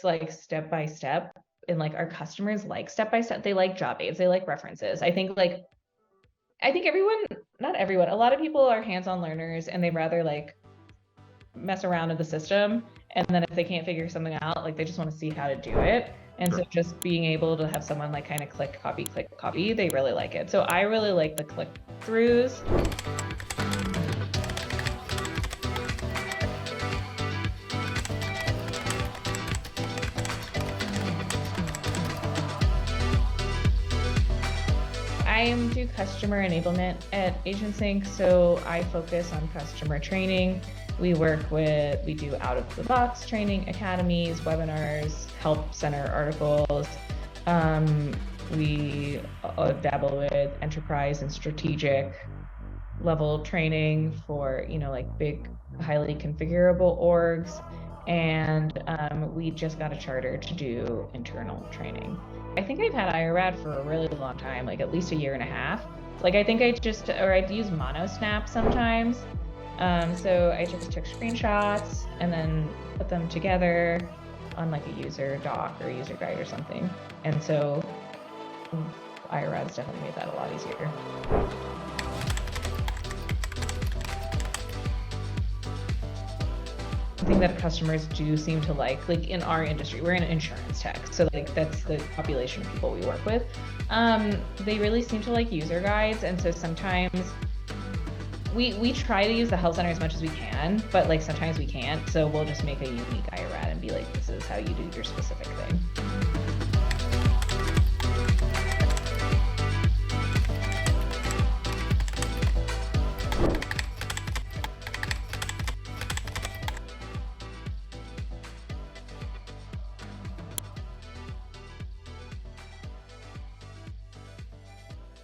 like step by step, and like our customers like step by step. They like job aids, they like references. I think everyone, not everyone, a lot of people are hands-on learners and they rather like mess around in the system. And then if they can't figure something out, like they just want to see how to do it. And so just being able to have someone like kind of click, copy, they really like it. So I really like the click throughs. I do customer enablement at AgentSync, so I focus on customer training. We do out-of-the-box training, academies, webinars, help center articles. We dabble with enterprise and strategic level training for, like big, highly configurable orgs. And we just got a charter to do internal training. I think I've had iorad for a really long time, like at least a year and a half. Like I think I'd use MonoSnap sometimes. So I just took screenshots and then put them together on like a user doc or a user guide or something. And so iorad's definitely made that a lot easier. Thing that customers do seem to like in our industry, we're in insurance tech, so like that's the population of people we work with. They really seem to like user guides, and so sometimes we try to use the help center as much as we can, but like sometimes we can't, so we'll just make a unique iorad and be like, this is how you do your specific thing.